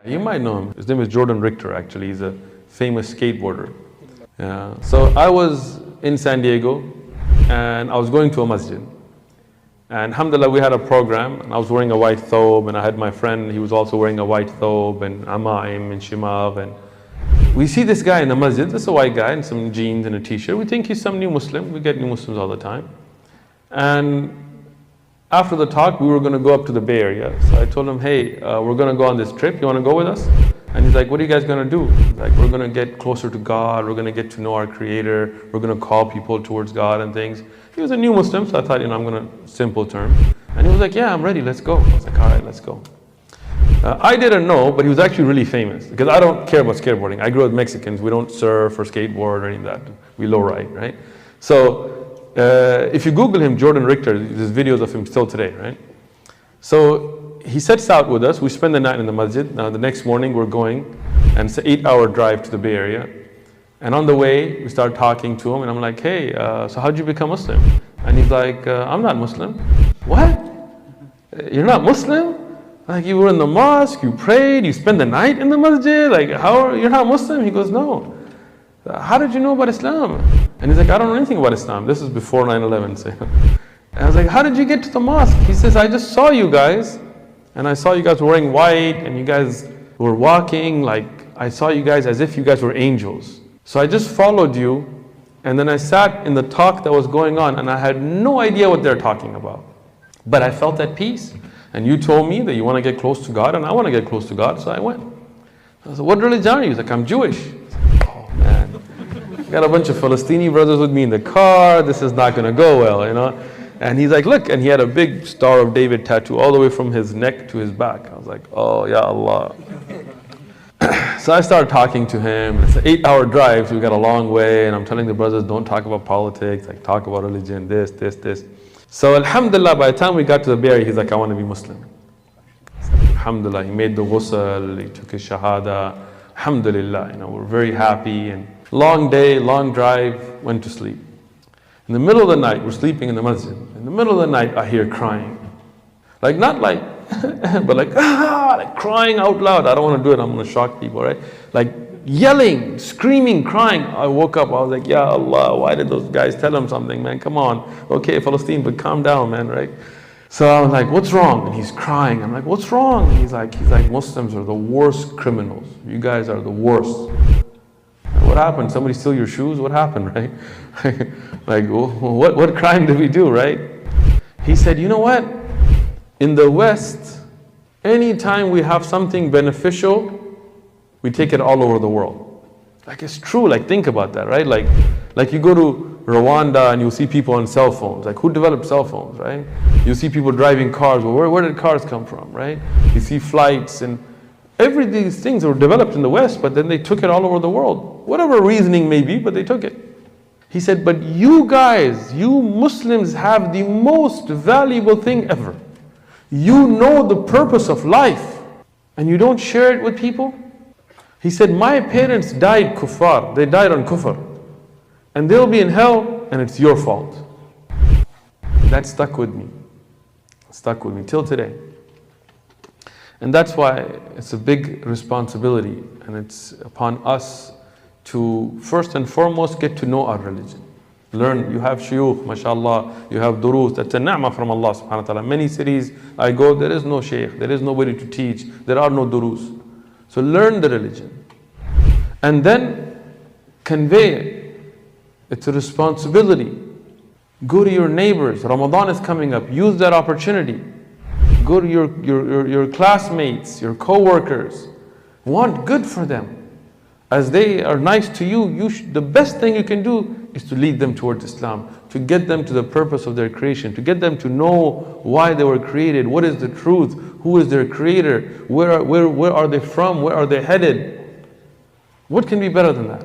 You might know him. His name is Jordan Richter, actually. He's a famous skateboarder. Yeah. So I was in San Diego and I was going to a masjid. And alhamdulillah, we had a program and I was wearing a white thobe and I had my friend, he was also wearing a white thobe and amaim and shimav. And we see this guy in the masjid, this is a white guy in some jeans and a t-shirt. We think he's some new Muslim. We get new Muslims all the time. And after the talk, we were going to go up to the Bay Area. So I told him, hey, we're going to go on this trip. You want to go with us? And he's like, what are you guys going to do? He's like, we're going to get closer to God. We're going to get to know our Creator. We're going to call people towards God and things. He was a new Muslim, so I thought, I'm going to, simple terms. And he was like, yeah, I'm ready. Let's go. I was like, all right, let's go. I didn't know, but he was actually really famous because I don't care about skateboarding. I grew up with Mexicans. We don't surf or skateboard or any of that. We low ride, right? So if you Google him, Jordan Richter, there's videos of him still today, right? So he sets out with us. We spend the night in the masjid. Now the next morning we're going, and it's an 8-hour drive to the Bay Area. And on the way, we start talking to him, and I'm like, hey, so how'd you become Muslim? And he's like, I'm not Muslim. What? You're not Muslim? Like, you were in the mosque, you prayed, you spent the night in the masjid? Like, you're not Muslim? He goes, no. How did you know about Islam? And he's like, I don't know anything about Islam. This is before 9/11. So. And I was like, how did you get to the mosque? He says, I just saw you guys, and I saw you guys wearing white, and you guys were walking, like, I saw you guys as if you guys were angels. So I just followed you, and then I sat in the talk that was going on, and I had no idea what they're talking about. But I felt at peace. And you told me that you want to get close to God, and I want to get close to God, so I went. I said, what religion are you? He's like, I'm Jewish. Oh man, I got a bunch of Palestinian brothers with me in the car, this is not going to go well, And he's like, look, and he had a big Star of David tattoo all the way from his neck to his back. I was like, oh, ya Allah. So I started talking to him. It's an 8-hour drive, so we got a long way, and I'm telling the brothers, don't talk about politics, like talk about religion, this. So alhamdulillah, by the time we got to the Bay Area, he's like, I want to be Muslim. Alhamdulillah, he made the ghusl, he took his shahada. Alhamdulillah, we're very happy. And long day, long drive, went to sleep. In the middle of the night, we're sleeping in the masjid. In the middle of the night, I hear crying. Like, not like, but like crying out loud. I don't want to do it, I'm going to shock people, right? Like yelling, screaming, crying. I woke up, I was like, Ya Allah, why did those guys tell him something, man? Come on. Okay, Palestine, but calm down, man, right? So I was like, what's wrong? And he's crying. I'm like, what's wrong? And he's like, Muslims are the worst criminals. You guys are the worst. What happened? Somebody steal your shoes? What happened, right? Like, what crime did we do, right? He said, you know what? In the West, anytime we have something beneficial, we take it all over the world. Like, it's true, like, think about that, right? Like you go to Rwanda and you'll see people on cell phones. Like, who developed cell phones, right? You see people driving cars. Well, where did cars come from, right? You see flights, and these things were developed in the West, but then they took it all over the world. Whatever reasoning may be, but they took it. He said, but you guys, you Muslims have the most valuable thing ever. You know the purpose of life, and you don't share it with people? He said, my parents died kuffar. They died on kufr. And they'll be in hell, and it's your fault. That stuck with me. Stuck with me till today. And that's why it's a big responsibility, and it's upon us to first and foremost get to know our religion. Learn, you have shuyukh, mashallah, you have durus, that's a ni'mah from Allah subhanahu wa ta'ala. Many cities I go, there is no shaykh, there is nobody to teach, there are no durus. So learn the religion. And then convey it. It's a responsibility. Go to your neighbors, Ramadan is coming up, use that opportunity. Go to your classmates, your co-workers. Want good for them. As they are nice to you, the best thing you can do is to lead them towards Islam, to get them to the purpose of their creation, to get them to know why they were created, what is the truth, who is their creator, where are they from, where are they headed. What can be better than that?